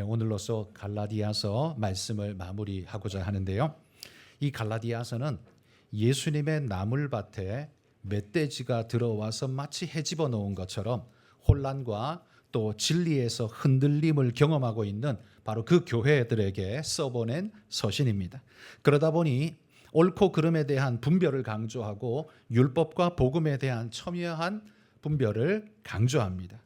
오늘로써 갈라디아서 말씀을 마무리하고자 하는데요. 이 갈라디아서는 예수님의 나물밭에 멧돼지가 들어와서 마치 헤집어 놓은 것처럼 혼란과 또 진리에서 흔들림을 경험하고 있는 바로 그 교회들에게 써보낸 서신입니다. 그러다 보니 옳고 그름에 대한 분별을 강조하고 율법과 복음에 대한 첨예한 분별을 강조합니다.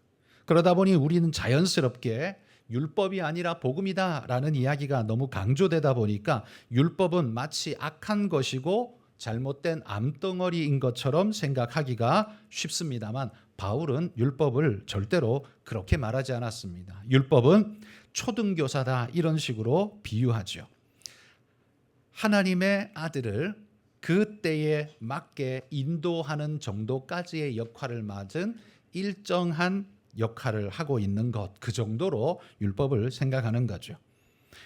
그러다 보니 우리는 자연스럽게 율법이 아니라 복음이다라는 이야기가 너무 강조되다 보니까 율법은 마치 악한 것이고 잘못된 암덩어리인 것처럼 생각하기가 쉽습니다만 바울은 율법을 절대로 그렇게 말하지 않았습니다. 율법은 초등교사다 이런 식으로 비유하죠. 하나님의 아들을 그 때에 맞게 인도하는 정도까지의 역할을 맡은 일정한 역할을 하고 있는 것, 그 정도로 율법을 생각하는 거죠.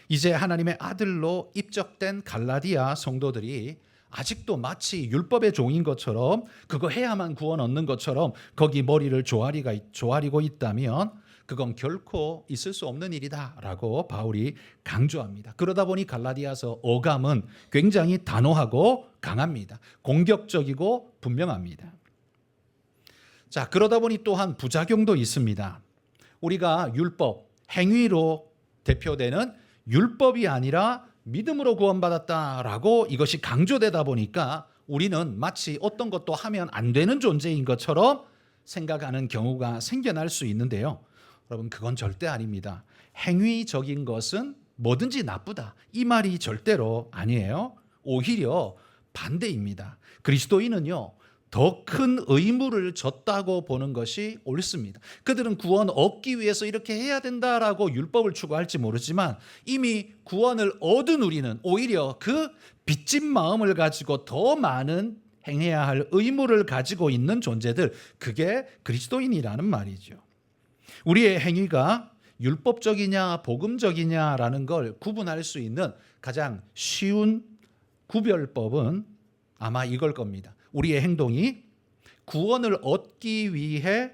이제 하나님의 아들로 입적된 갈라디아 성도들이 아직도 마치 율법의 종인 것처럼 그거 해야만 구원 얻는 것처럼 거기 머리를 조아리고 있다면 그건 결코 있을 수 없는 일이다라고 바울이 강조합니다. 그러다 보니 갈라디아서 어감은 굉장히 단호하고 강합니다. 공격적이고 분명합니다. 자, 그러다 보니 또한 부작용도 있습니다. 우리가 율법, 행위로 대표되는 율법이 아니라 믿음으로 구원받았다라고 이것이 강조되다 보니까 우리는 마치 어떤 것도 하면 안 되는 존재인 것처럼 생각하는 경우가 생겨날 수 있는데요. 여러분, 그건 절대 아닙니다. 행위적인 것은 뭐든지 나쁘다. 이 말이 절대로 아니에요. 오히려 반대입니다. 그리스도인은요, 더 큰 의무를 졌다고 보는 것이 옳습니다. 그들은 구원 얻기 위해서 이렇게 해야 된다라고 율법을 추구할지 모르지만 이미 구원을 얻은 우리는 오히려 그 빚진 마음을 가지고 더 많은 행해야 할 의무를 가지고 있는 존재들, 그게 그리스도인이라는 말이죠. 우리의 행위가 율법적이냐 복음적이냐라는 걸 구분할 수 있는 가장 쉬운 구별법은 아마 이걸 겁니다. 우리의 행동이 구원을 얻기 위해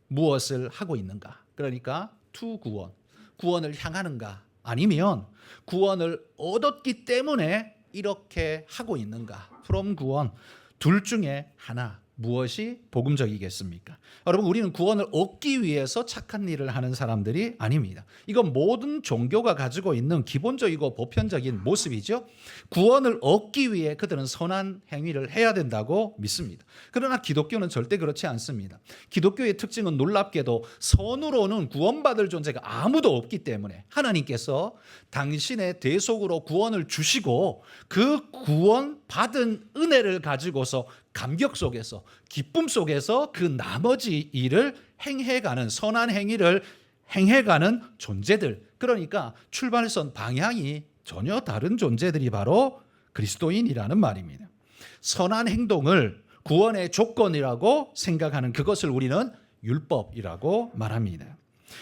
무엇을 하고 있는가? 그러니까 to 구원, 구원을 향하는가? 아니면 구원을 얻었기 때문에 이렇게 하고 있는가? from 구원, 둘 중에 하나. 무엇이 복음적이겠습니까? 여러분, 우리는 구원을 얻기 위해서 착한 일을 하는 사람들이 아닙니다. 이건 모든 종교가 가지고 있는 기본적이고 보편적인 모습이죠. 구원을 얻기 위해 그들은 선한 행위를 해야 된다고 믿습니다. 그러나 기독교는 절대 그렇지 않습니다. 기독교의 특징은 놀랍게도 선으로는 구원받을 존재가 아무도 없기 때문에 하나님께서 당신의 대속으로 구원을 주시고 그 구원받은 은혜를 가지고서 감격 속에서 기쁨 속에서 그 나머지 일을 행해가는 선한 행위를 행해가는 존재들, 그러니까 출발선 방향이 전혀 다른 존재들이 바로 그리스도인이라는 말입니다. 선한 행동을 구원의 조건이라고 생각하는 그것을 우리는 율법이라고 말합니다.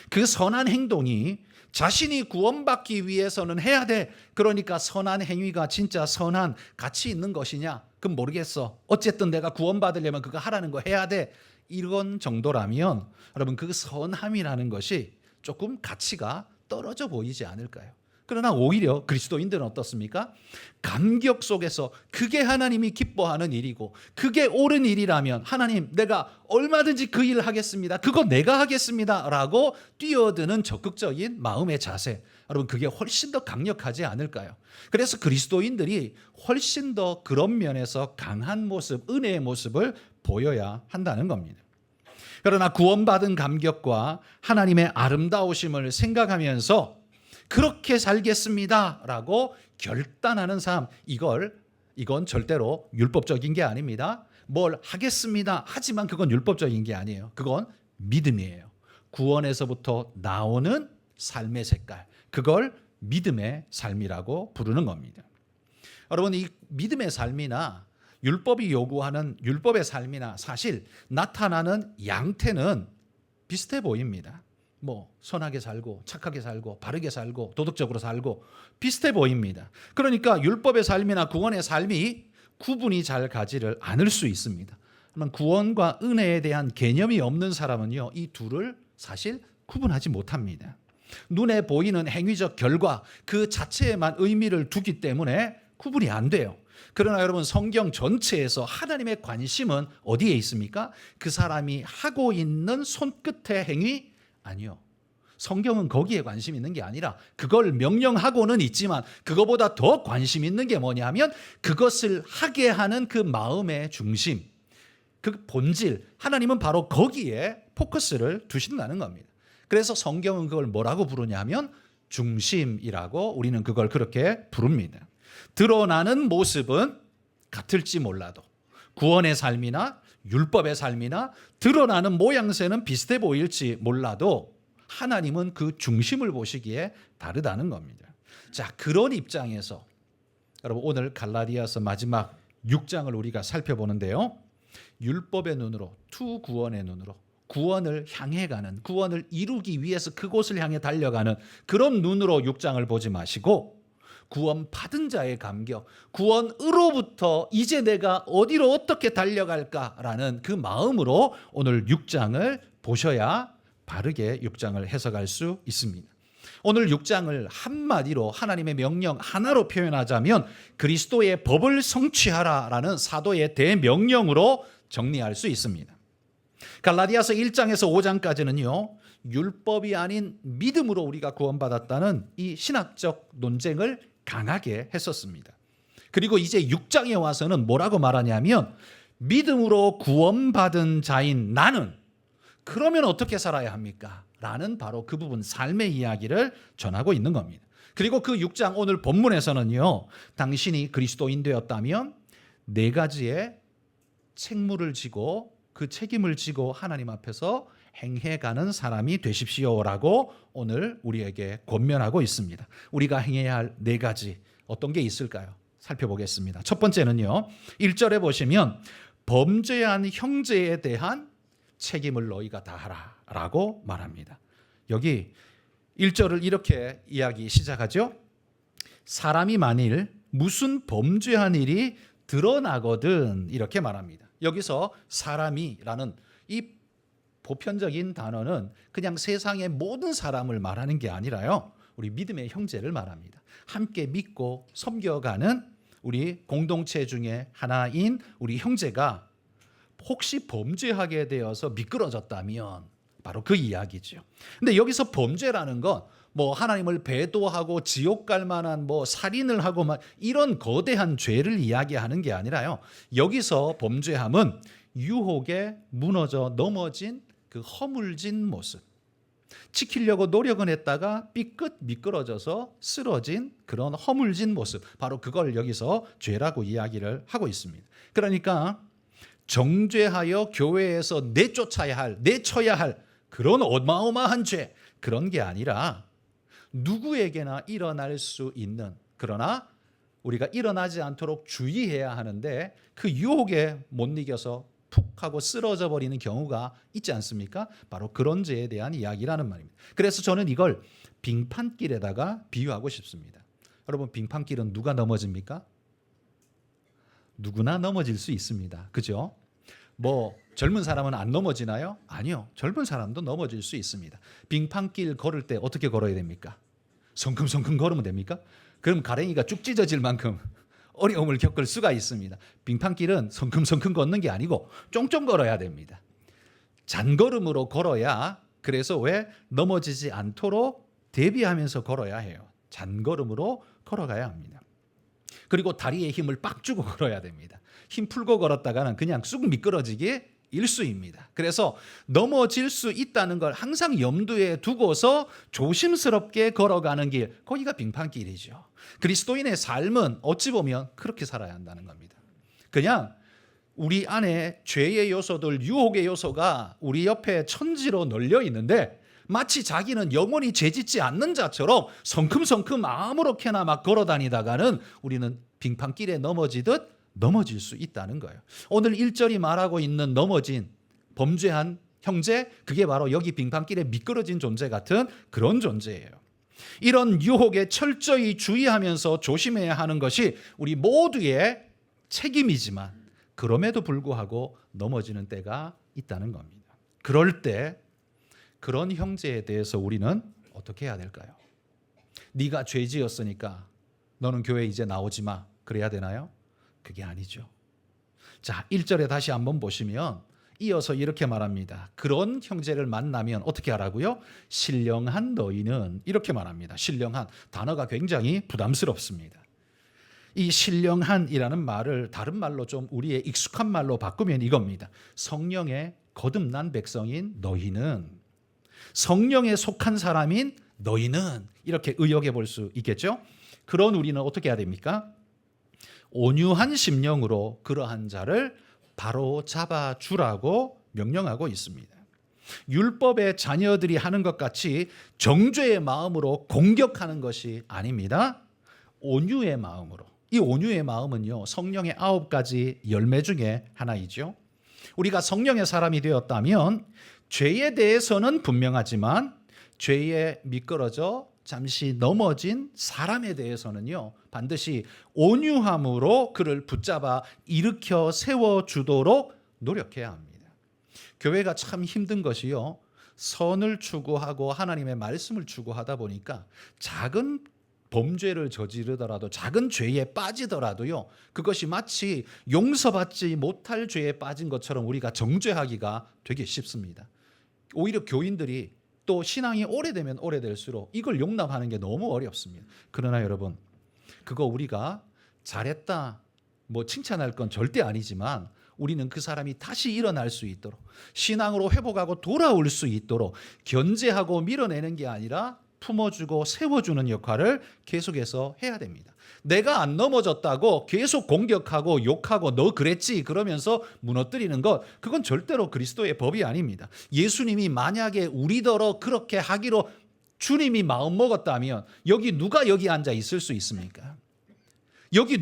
그 선한 행동이 자신이 구원받기 위해서는 해야 돼. 그러니까 선한 행위가 진짜 선한 가치 있는 것이냐? 그건 모르겠어. 어쨌든 내가 구원받으려면 그거 하라는 거 해야 돼. 이런 정도라면 여러분, 그 선함이라는 것이 조금 가치가 떨어져 보이지 않을까요? 그러나 오히려 그리스도인들은 어떻습니까? 감격 속에서 그게 하나님이 기뻐하는 일이고 그게 옳은 일이라면 하나님, 내가 얼마든지 그 일을 하겠습니다. 그거 내가 하겠습니다. 라고 뛰어드는 적극적인 마음의 자세. 여러분, 그게 훨씬 더 강력하지 않을까요? 그래서 그리스도인들이 훨씬 더 그런 면에서 강한 모습, 은혜의 모습을 보여야 한다는 겁니다. 그러나 구원받은 감격과 하나님의 아름다우심을 생각하면서 그렇게 살겠습니다 라고 결단하는 삶, 이건 절대로 율법적인 게 아닙니다. 뭘 하겠습니다 하지만 그건 율법적인 게 아니에요. 그건 믿음이에요. 구원에서부터 나오는 삶의 색깔, 그걸 믿음의 삶이라고 부르는 겁니다. 여러분, 이 믿음의 삶이나 율법이 요구하는 율법의 삶이나 사실 나타나는 양태는 비슷해 보입니다. 선하게 살고 착하게 살고 바르게 살고 도덕적으로 살고 비슷해 보입니다. 그러니까 율법의 삶이나 구원의 삶이 구분이 잘 가지를 않을 수 있습니다. 그러면 구원과 은혜에 대한 개념이 없는 사람은요, 이 둘을 사실 구분하지 못합니다. 눈에 보이는 행위적 결과 그 자체에만 의미를 두기 때문에 구분이 안 돼요. 그러나 여러분, 성경 전체에서 하나님의 관심은 어디에 있습니까? 그 사람이 하고 있는 손끝의 행위? 아니요. 성경은 거기에 관심 있는 게 아니라 그걸 명령하고는 있지만 그거보다 더 관심 있는 게 뭐냐면 그것을 하게 하는 그 마음의 중심, 그 본질, 하나님은 바로 거기에 포커스를 두신다는 겁니다. 그래서 성경은 그걸 뭐라고 부르냐면 중심이라고, 우리는 그걸 그렇게 부릅니다. 드러나는 모습은 같을지 몰라도 구원의 삶이나 율법의 삶이나 드러나는 모양새는 비슷해 보일지 몰라도 하나님은 그 중심을 보시기에 다르다는 겁니다. 자, 그런 입장에서 여러분, 오늘 갈라디아서 마지막 6장을 우리가 살펴보는데요. 율법의 눈으로, 투구원의 눈으로 구원을 향해 가는, 구원을 이루기 위해서 그곳을 향해 달려가는 그런 눈으로 6장을 보지 마시고 구원 받은 자의 감격, 구원으로부터 이제 내가 어디로 어떻게 달려갈까라는 그 마음으로 오늘 6장을 보셔야 바르게 6장을 해석할 수 있습니다. 오늘 6장을 한마디로 하나님의 명령 하나로 표현하자면 그리스도의 법을 성취하라라는 사도의 대명령으로 정리할 수 있습니다. 갈라디아서 1장에서 5장까지는요, 율법이 아닌 믿음으로 우리가 구원받았다는 이 신학적 논쟁을 강하게 했었습니다. 그리고 이제 6장에 와서는 뭐라고 말하냐면 믿음으로 구원받은 자인 나는 그러면 어떻게 살아야 합니까? 라는 바로 그 부분, 삶의 이야기를 전하고 있는 겁니다. 그리고 그 6장 오늘 본문에서는요, 당신이 그리스도인 되었다면 4가지의 책무를 지고 그 책임을 지고 하나님 앞에서 행해가는 사람이 되십시오라고 오늘 우리에게 권면하고 있습니다. 우리가 행해야 할 4가지 어떤 게 있을까요? 살펴보겠습니다. 첫 번째는요, 1절에 보시면 범죄한 형제에 대한 책임을 너희가 다하라 라고 말합니다. 여기 1절을 이렇게 이야기 시작하죠. 사람이 만일 무슨 범죄한 일이 드러나거든, 이렇게 말합니다. 여기서 사람이라는 이 보편적인 단어는 그냥 세상의 모든 사람을 말하는 게 아니라요, 우리 믿음의 형제를 말합니다. 함께 믿고 섬겨가는 우리 공동체 중에 하나인 우리 형제가 혹시 범죄하게 되어서 미끄러졌다면 바로 그 이야기죠. 근데 여기서 범죄라는 건 뭐 하나님을 배도하고 지옥 갈 만한 뭐 살인을 하고 막 이런 거대한 죄를 이야기하는 게 아니라요, 여기서 범죄함은 유혹에 무너져 넘어진 그 허물진 모습, 지키려고 노력은 했다가 삐끗 미끄러져서 쓰러진 그런 허물진 모습, 바로 그걸 여기서 죄라고 이야기를 하고 있습니다. 그러니까 정죄하여 교회에서 내쫓아야 할, 내쳐야 할 그런 어마어마한 죄, 그런 게 아니라 누구에게나 일어날 수 있는, 그러나 우리가 일어나지 않도록 주의해야 하는데 그 유혹에 못 이겨서 푹 하고 쓰러져 버리는 경우가 있지 않습니까? 바로 그런 죄에 대한 이야기라는 말입니다. 그래서 저는 이걸 빙판길에다가 비유하고 싶습니다. 여러분, 빙판길은 누가 넘어집니까? 누구나 넘어질 수 있습니다. 그죠? 뭐 젊은 사람은 안 넘어지나요? 아니요. 젊은 사람도 넘어질 수 있습니다. 빙판길 걸을 때 어떻게 걸어야 됩니까? 성큼성큼 걸으면 됩니까? 그럼 가랭이가 쭉 찢어질 만큼 어려움을 겪을 수가 있습니다. 빙판길은 성큼성큼 걷는 게 아니고 쫑쫑 걸어야 됩니다. 잔걸음으로 걸어야, 그래서 왜 넘어지지 않도록 대비하면서 걸어야 해요. 잔걸음으로 걸어가야 합니다. 그리고 다리에 힘을 빡 주고 걸어야 됩니다. 힘 풀고 걸었다가는 그냥 쑥 미끄러지기 일쑤입니다. 그래서 넘어질 수 있다는 걸 항상 염두에 두고서 조심스럽게 걸어가는 길, 거기가 빙판길이죠. 그리스도인의 삶은 어찌 보면 그렇게 살아야 한다는 겁니다. 그냥 우리 안에 죄의 요소들, 유혹의 요소가 우리 옆에 천지로 널려 있는데 마치 자기는 영원히 죄짓지 않는 자처럼 성큼성큼 아무렇게나 막 걸어다니다가는 우리는 빙판길에 넘어지듯 넘어질 수 있다는 거예요. 오늘 1절이 말하고 있는 넘어진, 범죄한 형제, 그게 바로 여기 빙판길에 미끄러진 존재 같은 그런 존재예요. 이런 유혹에 철저히 주의하면서 조심해야 하는 것이 우리 모두의 책임이지만 그럼에도 불구하고 넘어지는 때가 있다는 겁니다. 그럴 때 그런 형제에 대해서 우리는 어떻게 해야 될까요? 네가 죄 지었으니까 너는 교회 이제 나오지 마. 그래야 되나요? 그게 아니죠. 자, 1절에 다시 한번 보시면 이어서 이렇게 말합니다. 그런 형제를 만나면 어떻게 하라고요? 신령한 너희는 이렇게 말합니다. 신령한 단어가 굉장히 부담스럽습니다. 이 신령한이라는 말을 다른 말로 좀 우리의 익숙한 말로 바꾸면 이겁니다. 성령의 거듭난 백성인 너희는, 성령에 속한 사람인 너희는, 이렇게 의역해 볼 수 있겠죠? 그런 우리는 어떻게 해야 됩니까? 온유한 심령으로 그러한 자를 바로 잡아주라고 명령하고 있습니다. 율법의 자녀들이 하는 것 같이 정죄의 마음으로 공격하는 것이 아닙니다. 온유의 마음으로. 이 온유의 마음은요, 성령의 9가지 열매 중에 하나이죠. 우리가 성령의 사람이 되었다면 죄에 대해서는 분명하지만 죄에 미끄러져 잠시 넘어진 사람에 대해서는요, 반드시 온유함으로 그를 붙잡아 일으켜 세워주도록 노력해야 합니다. 교회가 참 힘든 것이요, 선을 추구하고 하나님의 말씀을 추구하다 보니까 작은 범죄를 저지르더라도, 작은 죄에 빠지더라도요, 그것이 마치 용서받지 못할 죄에 빠진 것처럼 우리가 정죄하기가 되게 쉽습니다. 오히려 교인들이 또 신앙이 오래되면 오래될수록 이걸 용납하는 게 너무 어렵습니다. 그러나 여러분, 그거 우리가 잘했다 뭐 칭찬할 건 절대 아니지만 우리는 그 사람이 다시 일어날 수 있도록, 신앙으로 회복하고 돌아올 수 있도록 견제하고 밀어내는 게 아니라 품어주고 세워주는 역할을 계속해서 해야 됩니다. 내가 안 넘어졌다고 계속 공격하고 욕하고 너 그랬지 그러면서 무너뜨리는 것, 그건 절대로 그리스도의 법이 아닙니다. 예수님이 만약에 우리더러 그렇게 하기로 주님이 마음 먹었다면 누가 여기 앉아 있을 수 있습니까?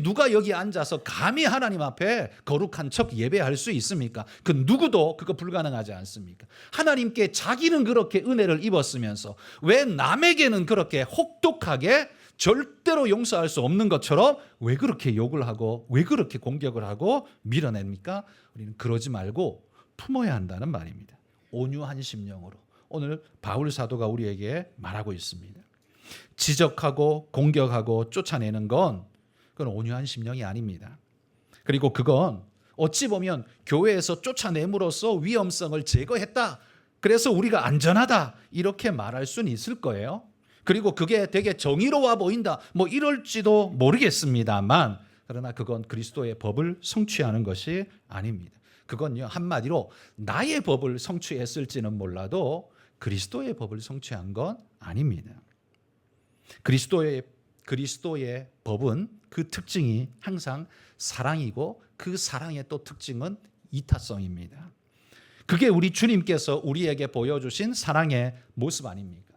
누가 여기 앉아서 감히 하나님 앞에 거룩한 척 예배할 수 있습니까? 그 누구도 그거 불가능하지 않습니까? 하나님께 자기는 그렇게 은혜를 입었으면서 왜 남에게는 그렇게 혹독하게 절대로 용서할 수 없는 것처럼 왜 그렇게 욕을 하고 왜 그렇게 공격을 하고 밀어냅니까? 우리는 그러지 말고 품어야 한다는 말입니다. 온유한 심령으로 오늘 바울 사도가 우리에게 말하고 있습니다. 지적하고 공격하고 쫓아내는 건 그건 온유한 심령이 아닙니다. 그리고 그건 어찌 보면 교회에서 쫓아냄으로써 위험성을 제거했다, 그래서 우리가 안전하다, 이렇게 말할 수는 있을 거예요. 그리고 그게 되게 정의로워 보인다, 뭐 이럴지도 모르겠습니다만, 그러나 그건 그리스도의 법을 성취하는 것이 아닙니다. 그건요, 한마디로 나의 법을 성취했을지는 몰라도 그리스도의 법을 성취한 건 아닙니다. 그리스도의 법은 그 특징이 항상 사랑이고, 그 사랑의 또 특징은 이타성입니다. 그게 우리 주님께서 우리에게 보여주신 사랑의 모습 아닙니까?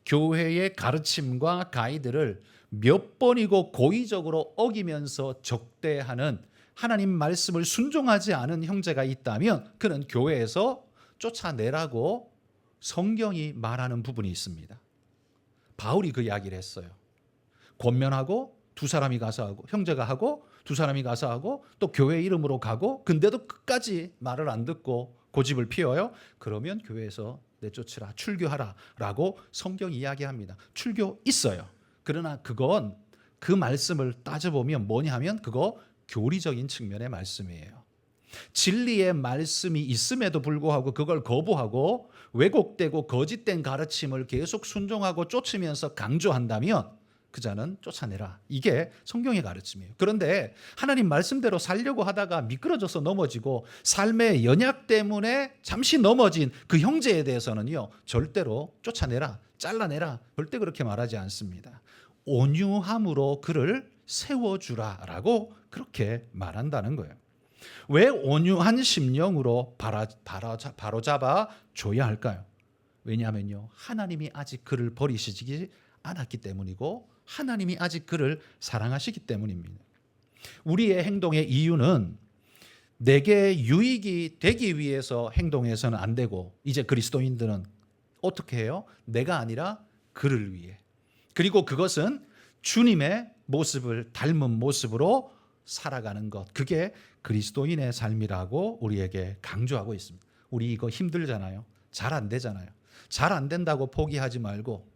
교회의 가르침과 가이드를 몇 번이고 고의적으로 어기면서 적대하는, 하나님 말씀을 순종하지 않은 형제가 있다면 그는 교회에서 쫓아내라고 성경이 말하는 부분이 있습니다. 바울이 그 이야기를 했어요. 권면하고 두 사람이 가서 하고, 형제가 하고 두 사람이 가서 하고, 또 교회 이름으로 가고, 근데도 끝까지 말을 안 듣고 고집을 피워요. 그러면 교회에서 내쫓으라, 출교하라 라고 성경이 이야기합니다. 출교 있어요. 그러나 그건 그 말씀을 따져보면 뭐냐 하면 그거 교리적인 측면의 말씀이에요. 진리의 말씀이 있음에도 불구하고 그걸 거부하고 왜곡되고 거짓된 가르침을 계속 순종하고 쫓으면서 강조한다면 그 자는 쫓아내라. 이게 성경의 가르침이에요. 그런데 하나님 말씀대로 살려고 하다가 미끄러져서 넘어지고 삶의 연약 때문에 잠시 넘어진 그 형제에 대해서는요, 절대로 쫓아내라, 잘라내라, 절대 그렇게 말하지 않습니다. 온유함으로 그를 세워주라라고 그렇게 말한다는 거예요. 왜 온유한 심령으로 바로잡아 줘야 할까요? 왜냐하면요, 하나님이 아직 그를 버리시지 않았기 때문이고 하나님이 아직 그를 사랑하시기 때문입니다. 우리의 행동의 이유는 내게 유익이 되기 위해서 행동해서는 안 되고, 이제 그리스도인들은 어떻게 해요? 내가 아니라 그를 위해, 그리고 그것은 주님의 모습을 닮은 모습으로 살아가는 것, 그게 그리스도인의 삶이라고 우리에게 강조하고 있습니다. 우리 이거 힘들잖아요. 잘 안 되잖아요. 잘 안 된다고 포기하지 말고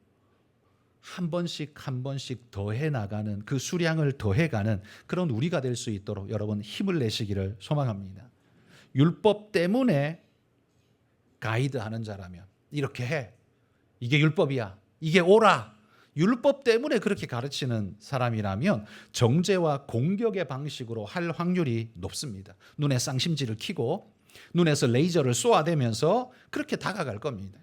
한 번씩 더해 나가는, 그 수량을 더해가는 그런 우리가 될 수 있도록 여러분 힘을 내시기를 소망합니다. 율법 때문에 가이드하는 자라면 이렇게 해, 이게 율법이야, 이게 옳아, 율법 때문에 그렇게 가르치는 사람이라면 정죄와 공격의 방식으로 할 확률이 높습니다. 눈에 쌍심지를 켜고 눈에서 레이저를 쏘아대면서 그렇게 다가갈 겁니다.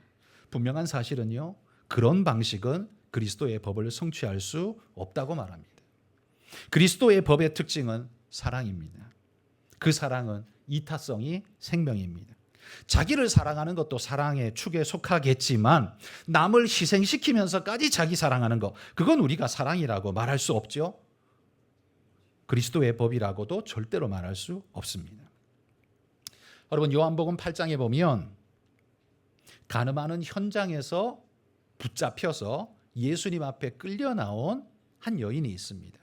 분명한 사실은요, 그런 방식은 그리스도의 법을 성취할 수 없다고 말합니다. 그리스도의 법의 특징은 사랑입니다. 그 사랑은 이타성이 생명입니다. 자기를 사랑하는 것도 사랑의 축에 속하겠지만 남을 희생시키면서까지 자기 사랑하는 것, 그건 우리가 사랑이라고 말할 수 없죠. 그리스도의 법이라고도 절대로 말할 수 없습니다. 여러분, 요한복음 8장에 보면 간음하는 현장에서 붙잡혀서 예수님 앞에 끌려 나온 한 여인이 있습니다.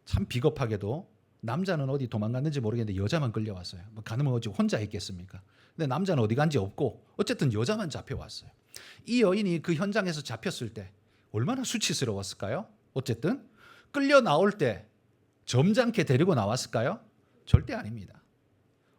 참 비겁하게도 남자는 어디 도망갔는지 모르겠는데 여자만 끌려왔어요. 뭐 간음은 어찌 혼자 했겠습니까? 근데 남자는 어디 간지 없고 어쨌든 여자만 잡혀왔어요. 이 여인이 그 현장에서 잡혔을 때 얼마나 수치스러웠을까요? 어쨌든 끌려 나올 때 점잖게 데리고 나왔을까요? 절대 아닙니다.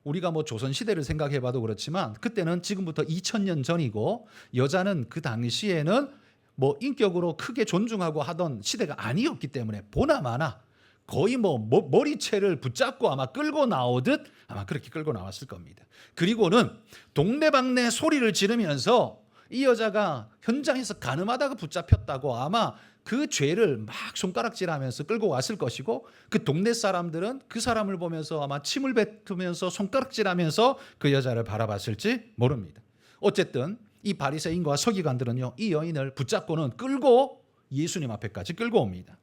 우리가 뭐 조선시대를 생각해봐도 그렇지만 그때는 지금부터 2000년 전이고 여자는 그 당시에는 뭐 인격으로 크게 존중하고 하던 시대가 아니었기 때문에 보나마나 거의 뭐 머리채를 붙잡고 아마 끌고 나오듯 아마 그렇게 끌고 나왔을 겁니다. 그리고는 동네방네 소리를 지르면서 이 여자가 현장에서 간음하다가 붙잡혔다고 아마 그 죄를 막 손가락질하면서 끌고 왔을 것이고 그 동네 사람들은 그 사람을 보면서 아마 침을 뱉으면서 손가락질하면서 그 여자를 바라봤을지 모릅니다. 어쨌든 이 바리새인과 서기관들은요, 이 여인을 붙잡고는 끌고 예수님 앞에까지 끌고 옵니다.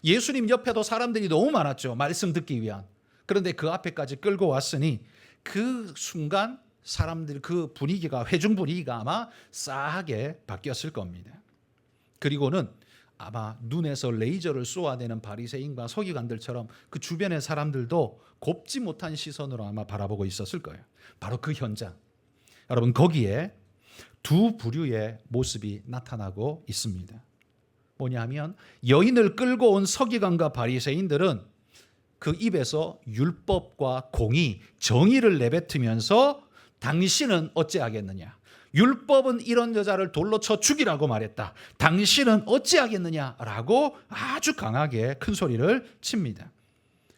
예수님 옆에도 사람들이 너무 많았죠. 말씀 듣기 위한. 그런데 그 앞에까지 끌고 왔으니 그 순간 사람들 그 분위기가, 회중 분위기가 아마 싸하게 바뀌었을 겁니다. 그리고는 아마 눈에서 레이저를 쏘아대는 바리새인과 서기관들처럼 그 주변의 사람들도 곱지 못한 시선으로 아마 바라보고 있었을 거예요. 바로 그 현장. 여러분, 거기에 두 부류의 모습이 나타나고 있습니다. 뭐냐면 여인을 끌고 온 서기관과 바리새인들은 그 입에서 율법과 공의, 정의를 내뱉으면서 당신은 어찌하겠느냐, 율법은 이런 여자를 돌로 쳐 죽이라고 말했다, 당신은 어찌하겠느냐라고 아주 강하게 큰 소리를 칩니다.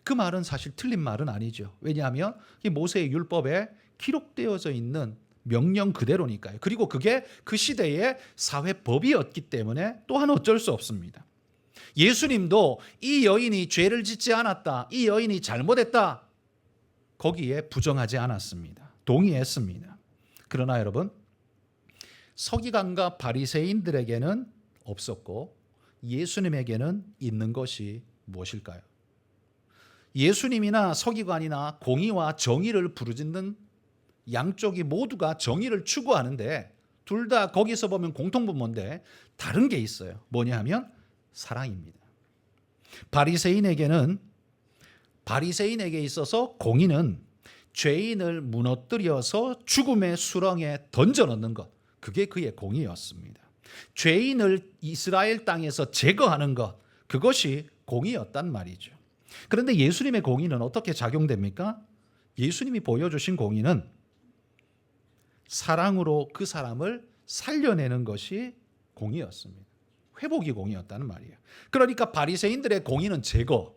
그 말은 사실 틀린 말은 아니죠. 왜냐하면 이 모세의 율법에 기록되어져 있는 명령 그대로니까요. 그리고 그게 그 시대의 사회법이었기 때문에 또한 어쩔 수 없습니다. 예수님도 이 여인이 죄를 짓지 않았다, 이 여인이 잘못했다, 거기에 부정하지 않았습니다. 동의했습니다. 그러나 여러분, 서기관과 바리새인들에게는 없었고 예수님에게는 있는 것이 무엇일까요? 예수님이나 서기관이나 공의와 정의를 부르짖는 양쪽이 모두가 정의를 추구하는데 둘 다 거기서 보면 공통분모인데 다른 게 있어요. 뭐냐 하면 사랑입니다. 바리새인에게 있어서 공의는 죄인을 무너뜨려서 죽음의 수렁에 던져넣는 것, 그게 그의 공의였습니다. 죄인을 이스라엘 땅에서 제거하는 것, 그것이 공의였단 말이죠. 그런데 예수님의 공의는 어떻게 작용됩니까? 예수님이 보여주신 공의는 사랑으로 그 사람을 살려내는 것이 공의였습니다. 회복이 공의였다는 말이에요. 그러니까 바리새인들의 공의는 제거,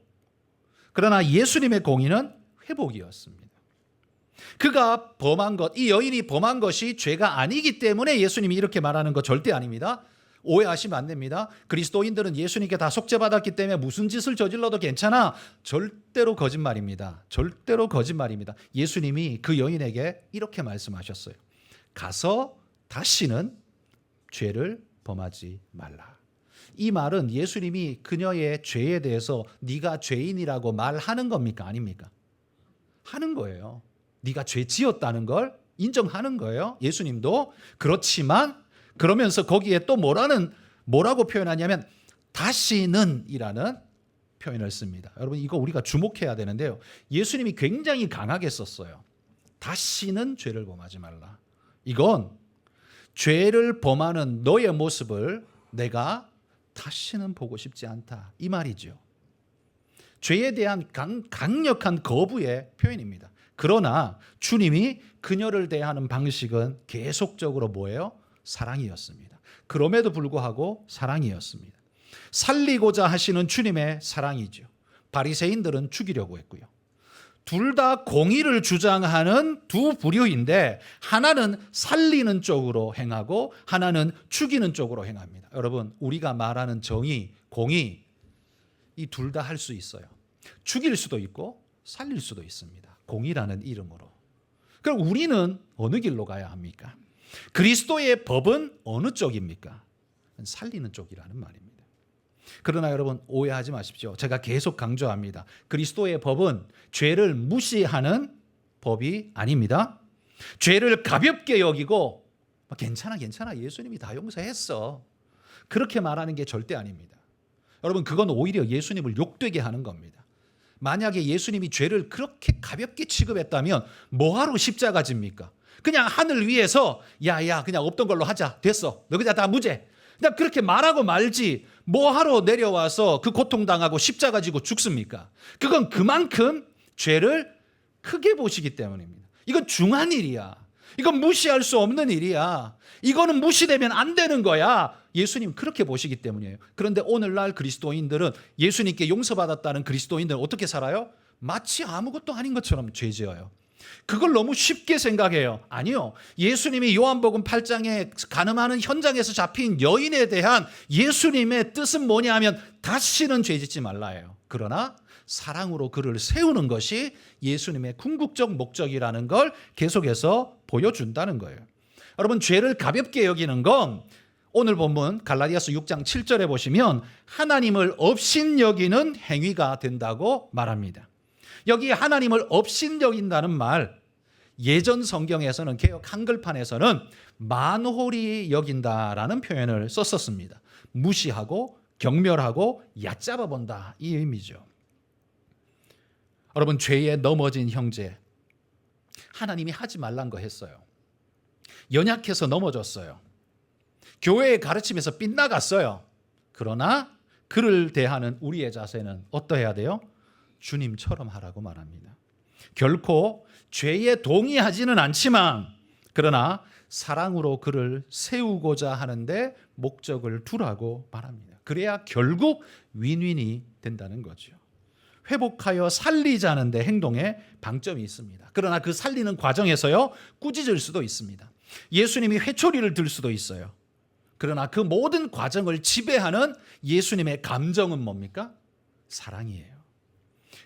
그러나 예수님의 공의는 회복이었습니다. 그가 범한 것, 이 여인이 범한 것이 죄가 아니기 때문에 예수님이 이렇게 말하는 거 절대 아닙니다. 오해하시면 안 됩니다. 그리스도인들은 예수님께 다 속죄받았기 때문에 무슨 짓을 저질러도 괜찮아. 절대로 거짓말입니다. 절대로 거짓말입니다. 예수님이 그 여인에게 이렇게 말씀하셨어요. 가서 다시는 죄를 범하지 말라. 이 말은 예수님이 그녀의 죄에 대해서 네가 죄인이라고 말하는 겁니까? 아닙니까? 하는 거예요. 네가 죄 지었다는 걸 인정하는 거예요. 예수님도. 그렇지만 그러면서 거기에 또 뭐라고 표현하냐면 다시는 이라는 표현을 씁니다. 여러분, 이거 우리가 주목해야 되는데요. 예수님이 굉장히 강하게 썼어요. 다시는 죄를 범하지 말라. 이건 죄를 범하는 너의 모습을 내가 다시는 보고 싶지 않다. 이 말이죠. 죄에 대한 강력한 거부의 표현입니다. 그러나 주님이 그녀를 대하는 방식은 계속적으로 뭐예요? 사랑이었습니다. 그럼에도 불구하고 사랑이었습니다. 살리고자 하시는 주님의 사랑이죠. 바리새인들은 죽이려고 했고요. 둘 다 공의를 주장하는 두 부류인데 하나는 살리는 쪽으로 행하고 하나는 죽이는 쪽으로 행합니다. 여러분, 우리가 말하는 정의, 공의 이 둘 다 할 수 있어요. 죽일 수도 있고 살릴 수도 있습니다. 공의라는 이름으로. 그럼 우리는 어느 길로 가야 합니까? 그리스도의 법은 어느 쪽입니까? 살리는 쪽이라는 말입니다. 그러나 여러분 오해하지 마십시오. 제가 계속 강조합니다. 그리스도의 법은 죄를 무시하는 법이 아닙니다. 죄를 가볍게 여기고 괜찮아 예수님이 다 용서했어. 그렇게 말하는 게 절대 아닙니다. 여러분 그건 오히려 예수님을 욕되게 하는 겁니다. 만약에 예수님이 죄를 그렇게 가볍게 취급했다면 뭐하러 십자가 집니까? 그냥 하늘 위에서 야야 그냥 없던 걸로 하자. 됐어. 너 그냥 다 무죄. 그냥 그렇게 말하고 말지 뭐하러 내려와서 그 고통당하고 십자가 지고 죽습니까? 그건 그만큼 죄를 크게 보시기 때문입니다. 이건 중한 일이야. 이건 무시할 수 없는 일이야. 이거는 무시되면 안 되는 거야. 예수님 그렇게 보시기 때문이에요. 그런데 오늘날 그리스도인들은 예수님께 용서받았다는 그리스도인들은 어떻게 살아요? 마치 아무것도 아닌 것처럼 죄지어요. 그걸 너무 쉽게 생각해요. 아니요. 예수님이 요한복음 8장에 간음하는 현장에서 잡힌 여인에 대한 예수님의 뜻은 뭐냐 하면 다시는 죄짓지 말라예요. 그러나 사랑으로 그를 세우는 것이 예수님의 궁극적 목적이라는 걸 계속해서 보여준다는 거예요. 여러분 죄를 가볍게 여기는 건 오늘 본문 갈라디아서 6장 7절에 보시면 하나님을 업신여기는 행위가 된다고 말합니다. 여기 하나님을 업신여긴다는 말 예전 성경에서는 개역 한글판에서는 만홀히 여긴다라는 표현을 썼었습니다. 무시하고 경멸하고 얕잡아 본다 이 의미죠. 여러분 죄에 넘어진 형제 하나님이 하지 말란 거 했어요. 연약해서 넘어졌어요. 교회의 가르침에서 빗나갔어요. 그러나 그를 대하는 우리의 자세는 어떠해야 돼요? 주님처럼 하라고 말합니다. 결코 죄에 동의하지는 않지만 그러나 사랑으로 그를 세우고자 하는데 목적을 두라고 말합니다. 그래야 결국 윈윈이 된다는 거죠. 회복하여 살리자는 데 행동에 방점이 있습니다. 그러나 그 살리는 과정에서요 꾸짖을 수도 있습니다. 예수님이 회초리를 들 수도 있어요. 그러나 그 모든 과정을 지배하는 예수님의 감정은 뭡니까? 사랑이에요.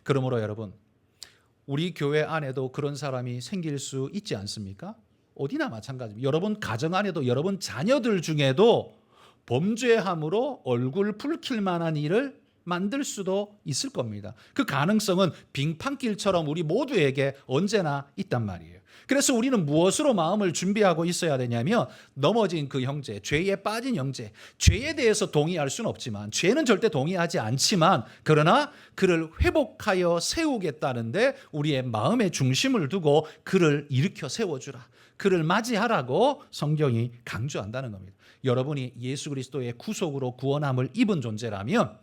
그러므로 여러분 우리 교회 안에도 그런 사람이 생길 수 있지 않습니까? 어디나 마찬가지입니다. 여러분 가정 안에도 여러분 자녀들 중에도 범죄함으로 얼굴 붉힐 만한 일을 만들 수도 있을 겁니다. 그 가능성은 빙판길처럼 우리 모두에게 언제나 있단 말이에요. 그래서 우리는 무엇으로 마음을 준비하고 있어야 되냐면 넘어진 그 형제, 죄에 빠진 형제, 죄에 대해서 동의할 수는 없지만 죄는 절대 동의하지 않지만 그러나 그를 회복하여 세우겠다는데 우리의 마음의 중심을 두고 그를 일으켜 세워주라. 그를 맞이하라고 성경이 강조한다는 겁니다. 여러분이 예수 그리스도의 구속으로 구원함을 입은 존재라면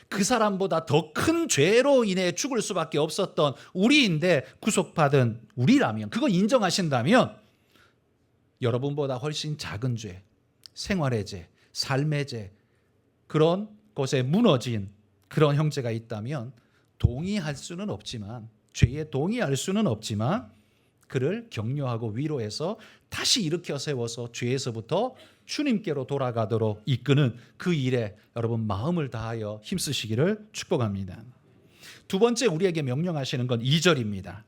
그 사람보다 더 큰 죄로 인해 죽을 수밖에 없었던 우리인데 구속받은 우리라면 그거 인정하신다면 여러분보다 훨씬 작은 죄, 생활의 죄, 삶의 죄 그런 것에 무너진 그런 형제가 있다면 동의할 수는 없지만 죄에 동의할 수는 없지만 그를 격려하고 위로해서 다시 일으켜 세워서 죄에서부터 주님께로 돌아가도록 이끄는 그 일에 여러분 마음을 다하여 힘쓰시기를 축복합니다. 두 번째 우리에게 명령하시는 건 2절입니다.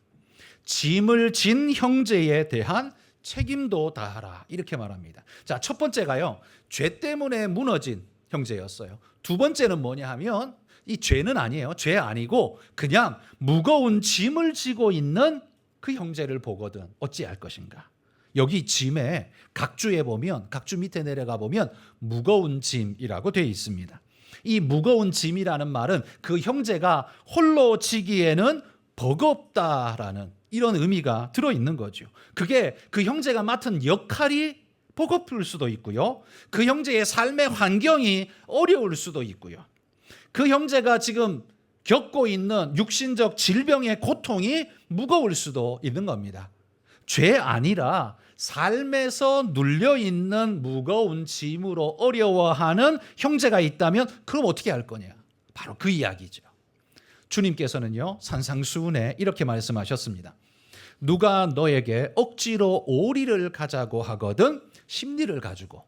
짐을 진 형제에 대한 책임도 다하라 이렇게 말합니다. 자, 첫 번째가요. 죄 때문에 무너진 형제였어요. 두 번째는 뭐냐 하면 이 죄는 아니에요. 죄 아니고 그냥 무거운 짐을 지고 있는 그 형제를 보거든 어찌할 것인가. 여기 짐에 각주에 보면 각주 밑에 내려가 보면 무거운 짐이라고 되어 있습니다. 이 무거운 짐이라는 말은 그 형제가 홀로 지기에는 버겁다라는 이런 의미가 들어있는 거죠. 그게 그 형제가 맡은 역할이 버거울 수도 있고요. 그 형제의 삶의 환경이 어려울 수도 있고요. 그 형제가 지금 겪고 있는 육신적 질병의 고통이 무거울 수도 있는 겁니다. 죄 아니라 삶에서 눌려있는 무거운 짐으로 어려워하는 형제가 있다면 그럼 어떻게 할 거냐? 바로 그 이야기죠. 주님께서는요, 산상수훈에 이렇게 말씀하셨습니다. 누가 너에게 억지로 오리를 가자고 하거든 심리를 가지고,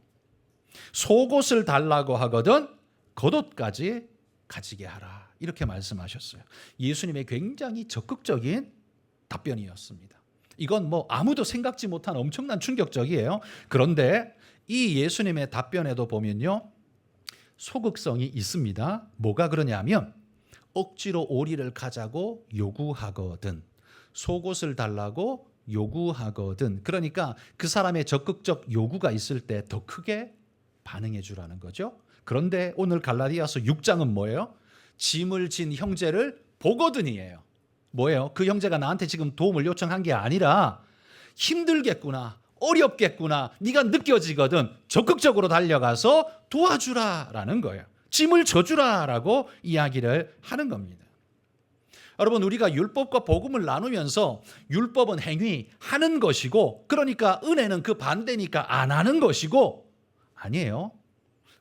속옷을 달라고 하거든 겉옷까지 가지게 하라. 이렇게 말씀하셨어요. 예수님의 굉장히 적극적인 답변이었습니다. 이건 뭐 아무도 생각지 못한 엄청난 충격적이에요. 그런데 이 예수님의 답변에도 보면요, 소극성이 있습니다. 뭐가 그러냐면 억지로 오리를 가자고 요구하거든, 속옷을 달라고 요구하거든. 그러니까 그 사람의 적극적 요구가 있을 때 더 크게 반응해 주라는 거죠. 그런데 오늘 갈라디아서 6장은 뭐예요? 짐을 진 형제를 보거든이에요. 뭐예요? 그 형제가 나한테 지금 도움을 요청한 게 아니라 힘들겠구나, 어렵겠구나, 네가 느껴지거든 적극적으로 달려가서 도와주라라는 거예요. 짐을 져주라라고 이야기를 하는 겁니다. 여러분, 우리가 율법과 복음을 나누면서 율법은 행위, 하는 것이고, 그러니까 은혜는 그 반대니까 안 하는 것이고, 아니에요.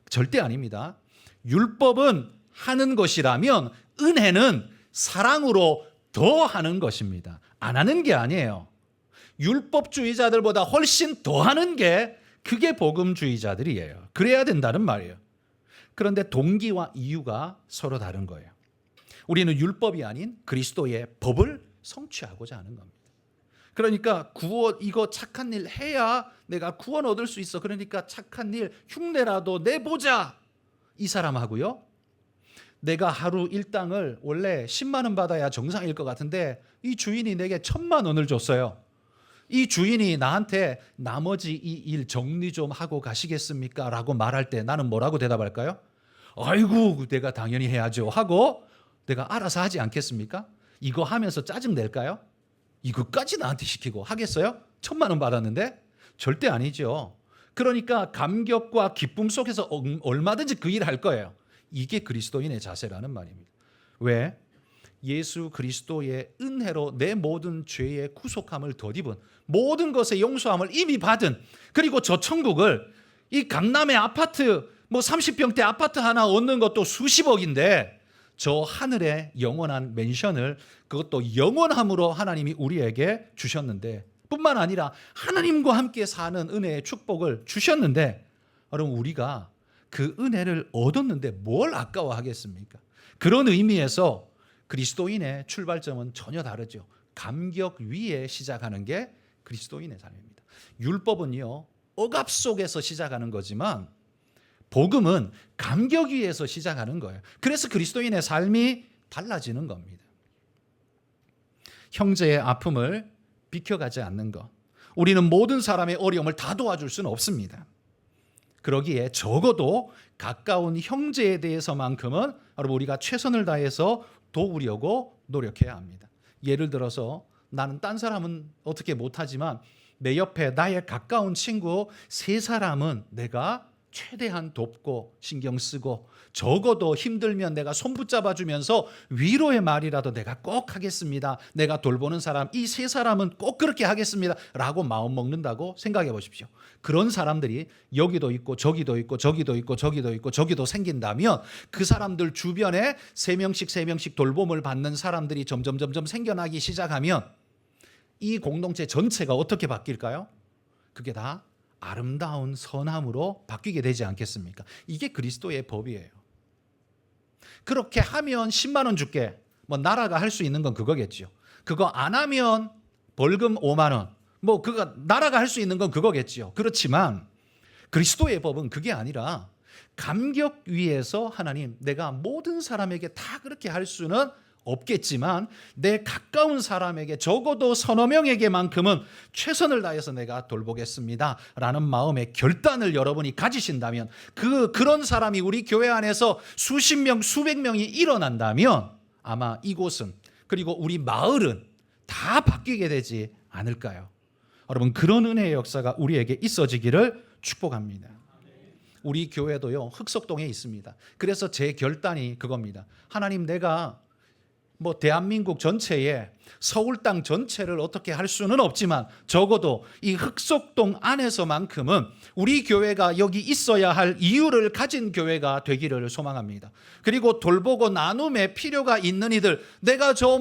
절대 아닙니다. 율법은 하는 것이라면 은혜는 사랑으로 더 하는 것입니다. 안 하는 게 아니에요. 율법주의자들보다 훨씬 더 하는 게 그게 복음주의자들이에요. 그래야 된다는 말이에요. 그런데 동기와 이유가 서로 다른 거예요. 우리는 율법이 아닌 그리스도의 법을 성취하고자 하는 겁니다. 그러니까 구원, 이거 착한 일 해야 내가 구원 얻을 수 있어. 그러니까 착한 일 흉내라도 내보자. 이 사람하고요, 내가 하루 일당을 원래 10만 원 받아야 정상일 것 같은데 이 주인이 내게 1,000만 원을 줬어요. 이 주인이 나한테 나머지 이 일 정리 좀 하고 가시겠습니까? 라고 말할 때 나는 뭐라고 대답할까요? 아이고, 내가 당연히 해야죠 하고 내가 알아서 하지 않겠습니까? 이거 하면서 짜증 낼까요? 이거까지 나한테 시키고 하겠어요? 1,000만 원 받았는데? 절대 아니죠. 그러니까 감격과 기쁨 속에서 얼마든지 그 일을 할 거예요. 이게 그리스도인의 자세라는 말입니다. 왜? 예수 그리스도의 은혜로 내 모든 죄의 구속함을 덧입은, 모든 것의 용서함을 이미 받은, 그리고 저 천국을, 이 강남의 아파트, 뭐 30평대 아파트 하나 얻는 것도 수십억인데 저 하늘의 영원한 맨션을, 그것도 영원함으로 하나님이 우리에게 주셨는데, 뿐만 아니라 하나님과 함께 사는 은혜의 축복을 주셨는데, 여러분, 우리가 그 은혜를 얻었는데 뭘 아까워하겠습니까? 그런 의미에서 그리스도인의 출발점은 전혀 다르죠. 감격 위에 시작하는 게 그리스도인의 삶입니다. 율법은요, 억압 속에서 시작하는 거지만 복음은 감격 위에서 시작하는 거예요. 그래서 그리스도인의 삶이 달라지는 겁니다. 형제의 아픔을 비켜가지 않는 것. 우리는 모든 사람의 어려움을 다 도와줄 수는 없습니다. 그러기에 적어도 가까운 형제에 대해서만큼은 여러분, 우리가 최선을 다해서 도우려고 노력해야 합니다. 예를 들어서 나는 딴 사람은 어떻게 못하지만 내 옆에 나의 가까운 친구 3사람은 내가 최대한 돕고 신경 쓰고, 적어도 힘들면 내가 손 붙잡아 주면서 위로의 말이라도 내가 꼭 하겠습니다. 내가 돌보는 사람, 이 3사람은 꼭 그렇게 하겠습니다 라고 마음 먹는다고 생각해 보십시오. 그런 사람들이 여기도 있고 저기도 있고 저기도 있고 저기도 있고 저기도 생긴다면 그 사람들 주변에 3명씩 돌봄을 받는 사람들이 점점 생겨나기 시작하면 이 공동체 전체가 어떻게 바뀔까요? 그게 다 아름다운 선함으로 바뀌게 되지 않겠습니까? 이게 그리스도의 법이에요. 그렇게 하면 10만 원 줄게. 뭐 나라가 할 수 있는 건 그거겠죠. 그거 안 하면 벌금 5만 원. 뭐 그거 나라가 할 수 있는 건 그거겠죠. 그렇지만 그리스도의 법은 그게 아니라 감격 위에서 하나님, 내가 모든 사람에게 다 그렇게 할 수는 없겠지만 내 가까운 사람에게, 적어도 서너 명에게만큼은 최선을 다해서 내가 돌보겠습니다 라는 마음의 결단을 여러분이 가지신다면, 그런 사람이 우리 교회 안에서 수십 명, 수백 명이 일어난다면 아마 이곳은, 그리고 우리 마을은 다 바뀌게 되지 않을까요? 여러분 그런 은혜의 역사가 우리에게 있어지기를 축복합니다. 우리 교회도요 흑석동에 있습니다. 그래서 제 결단이 그겁니다. 하나님, 내가 대한민국 전체에 서울 땅 전체를 어떻게 할 수는 없지만 적어도 이 흑석동 안에서만큼은 우리 교회가 여기 있어야 할 이유를 가진 교회가 되기를 소망합니다. 그리고 돌보고 나눔의 필요가 있는 이들, 내가 저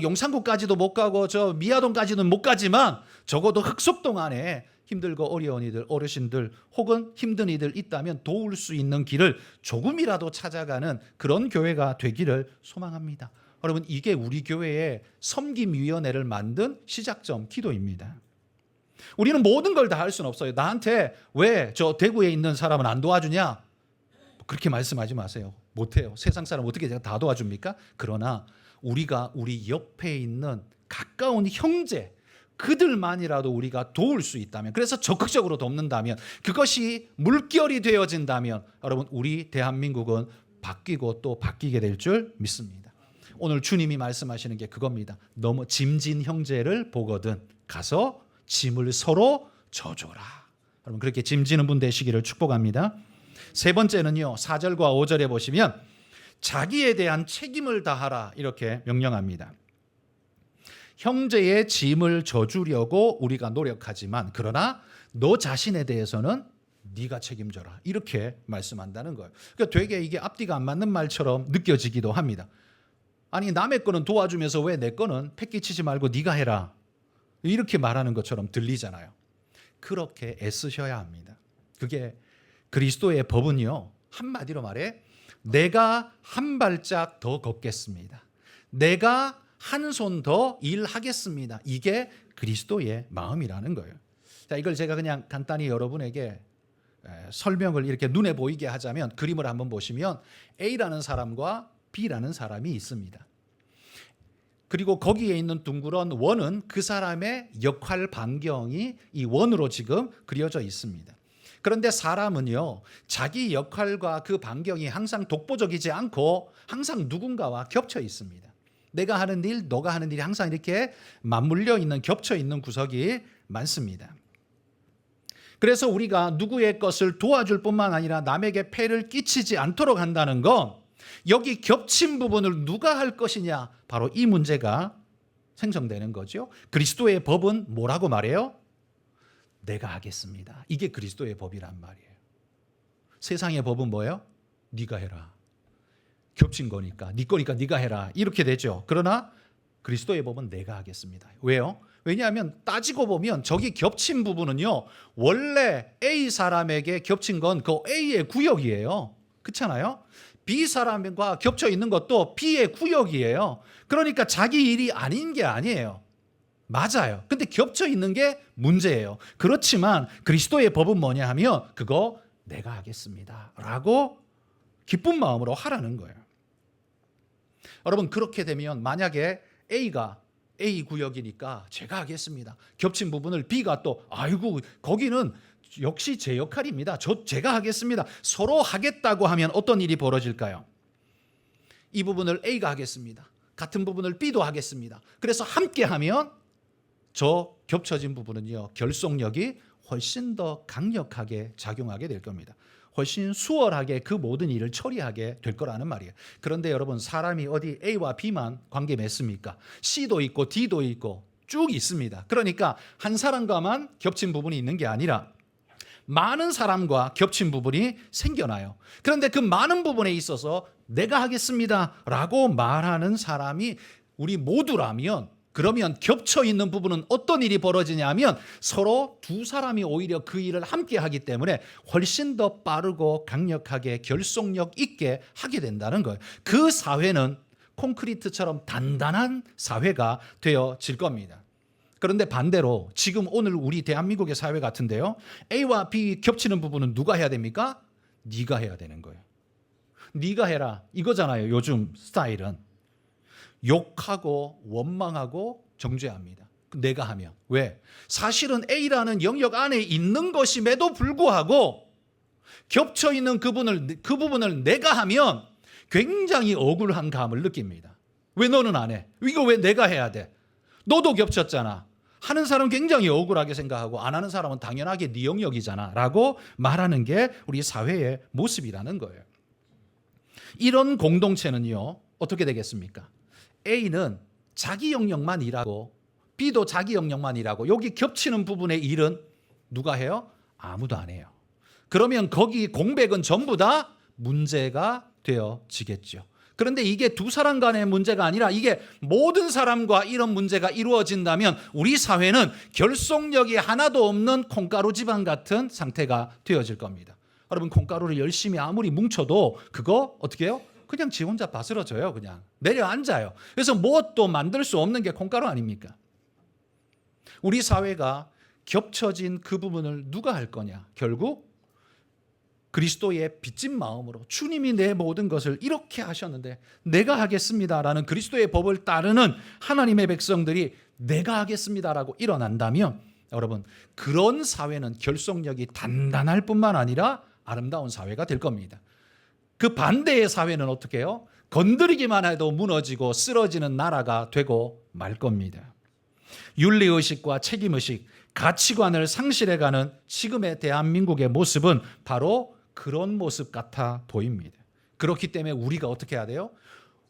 용산구까지도 못 가고 저 미아동까지는 못 가지만 적어도 흑석동 안에 힘들고 어려운 이들, 어르신들 혹은 힘든 이들 있다면 도울 수 있는 길을 조금이라도 찾아가는 그런 교회가 되기를 소망합니다. 여러분, 이게 우리 교회의 섬김위원회를 만든 시작점 기도입니다. 우리는 모든 걸 다 할 수는 없어요. 나한테 왜 저 대구에 있는 사람은 안 도와주냐? 그렇게 말씀하지 마세요. 못해요. 세상 사람 어떻게 제가 다 도와줍니까? 그러나 우리가 우리 옆에 있는 가까운 형제, 그들만이라도 우리가 도울 수 있다면, 그래서 적극적으로 돕는다면, 그것이 물결이 되어진다면 여러분, 우리 대한민국은 바뀌고 또 바뀌게 될 줄 믿습니다. 오늘 주님이 말씀하시는 게 그겁니다. 너무 짐진 형제를 보거든 가서 짐을 서로 져줘라. 여러분, 그렇게 짐지는 분 되시기를 축복합니다. 세 번째는요, 4절과 5절에 보시면 자기에 대한 책임을 다하라 이렇게 명령합니다. 형제의 짐을 져주려고 우리가 노력하지만 그러나 너 자신에 대해서는 네가 책임져라 이렇게 말씀한다는 거예요. 그러니까 되게 이게 앞뒤가 안 맞는 말처럼 느껴지기도 합니다. 아니, 남의 거는 도와주면서 왜 내 거는 패기치지 말고 네가 해라 이렇게 말하는 것처럼 들리잖아요. 그렇게 애쓰셔야 합니다. 그게 그리스도의 법은요, 한마디로 말해 내가 한 발짝 더 걷겠습니다. 내가 한 손 더 일하겠습니다. 이게 그리스도의 마음이라는 거예요. 자, 이걸 제가 그냥 간단히 여러분에게 설명을 이렇게 눈에 보이게 하자면, 그림을 한번 보시면 A라는 사람과 B라는 사람이 있습니다. 그리고 거기에 있는 둥그런 원은 그 사람의 역할 반경이 이 원으로 지금 그려져 있습니다. 그런데 사람은요, 자기 역할과 그 반경이 항상 독보적이지 않고 항상 누군가와 겹쳐 있습니다. 내가 하는 일, 너가 하는 일이 항상 이렇게 맞물려 있는, 겹쳐 있는 구석이 많습니다. 그래서 우리가 누구의 것을 도와줄 뿐만 아니라 남에게 폐를 끼치지 않도록 한다는 건, 여기 겹친 부분을 누가 할 것이냐, 바로 이 문제가 생성되는 거죠. 그리스도의 법은 뭐라고 말해요? 내가 하겠습니다. 이게 그리스도의 법이란 말이에요. 세상의 법은 뭐예요? 네가 해라. 겹친 거니까, 네 거니까 네가 해라 이렇게 되죠. 그러나 그리스도의 법은 내가 하겠습니다. 왜요? 왜냐하면 따지고 보면 저기 겹친 부분은요, 원래 A 사람에게 겹친 건 그 A의 구역이에요. 그렇잖아요? B 사람과 겹쳐 있는 것도 B의 구역이에요. 그러니까 자기 일이 아닌 게 아니에요. 맞아요. 근데 겹쳐 있는 게 문제예요. 그렇지만 그리스도의 법은 뭐냐 하면 그거 내가 하겠습니다 라고 기쁜 마음으로 하라는 거예요. 여러분, 그렇게 되면 만약에 A가 A 구역이니까 제가 하겠습니다. 겹친 부분을 B가 또 아이고 거기는 역시 제 역할입니다. 제가 하겠습니다. 서로 하겠다고 하면 어떤 일이 벌어질까요? 이 부분을 A가 하겠습니다. 같은 부분을 B도 하겠습니다. 그래서 함께 하면 저 겹쳐진 부분은요, 결속력이 훨씬 더 강력하게 작용하게 될 겁니다. 훨씬 수월하게 그 모든 일을 처리하게 될 거라는 말이에요. 그런데 여러분, 사람이 어디 A와 B만 관계 맺습니까? C도 있고 D도 있고 쭉 있습니다. 그러니까 한 사람과만 겹친 부분이 있는 게 아니라 많은 사람과 겹친 부분이 생겨나요. 그런데 그 많은 부분에 있어서 내가 하겠습니다 라고 말하는 사람이 우리 모두라면, 그러면 겹쳐 있는 부분은 어떤 일이 벌어지냐면 서로 두 사람이 오히려 그 일을 함께 하기 때문에 훨씬 더 빠르고 강력하게 결속력 있게 하게 된다는 거예요. 그 사회는 콘크리트처럼 단단한 사회가 되어질 겁니다. 그런데 반대로 지금 오늘 우리 대한민국의 사회 같은데요, A와 B 겹치는 부분은 누가 해야 됩니까? 네가 해야 되는 거예요. 네가 해라 이거잖아요. 요즘 스타일은 욕하고 원망하고 정죄합니다. 내가 하면. 왜? 사실은 A라는 영역 안에 있는 것임에도 불구하고 겹쳐 있는 그 부분을 내가 하면 굉장히 억울한 감을 느낍니다. 왜 너는 안 해? 이거 왜 내가 해야 돼? 너도 겹쳤잖아. 하는 사람은 굉장히 억울하게 생각하고 안 하는 사람은 당연하게 네 영역이잖아 라고 말하는 게 우리 사회의 모습이라는 거예요. 이런 공동체는요, 어떻게 되겠습니까? A는 자기 영역만 일하고 B도 자기 영역만 일하고 여기 겹치는 부분의 일은 누가 해요? 아무도 안 해요. 그러면 거기 공백은 전부 다 문제가 되어지겠죠. 그런데 이게 두 사람 간의 문제가 아니라 이게 모든 사람과 이런 문제가 이루어진다면 우리 사회는 결속력이 하나도 없는 콩가루 집안 같은 상태가 되어질 겁니다. 여러분, 콩가루를 열심히 아무리 뭉쳐도 그거 어떻게 해요? 그냥 지 혼자 바스러져요. 그냥 내려앉아요. 그래서 무엇도 만들 수 없는 게 콩가루 아닙니까? 우리 사회가 겹쳐진 그 부분을 누가 할 거냐? 결국 그리스도의 빚진 마음으로 주님이 내 모든 것을 이렇게 하셨는데 내가 하겠습니다라는 그리스도의 법을 따르는 하나님의 백성들이 내가 하겠습니다라고 일어난다면 여러분, 그런 사회는 결속력이 단단할 뿐만 아니라 아름다운 사회가 될 겁니다. 그 반대의 사회는 어떻게 해요? 건드리기만 해도 무너지고 쓰러지는 나라가 되고 말 겁니다. 윤리의식과 책임의식, 가치관을 상실해가는 지금의 대한민국의 모습은 바로 그런 모습 같아 보입니다. 그렇기 때문에 우리가 어떻게 해야 돼요?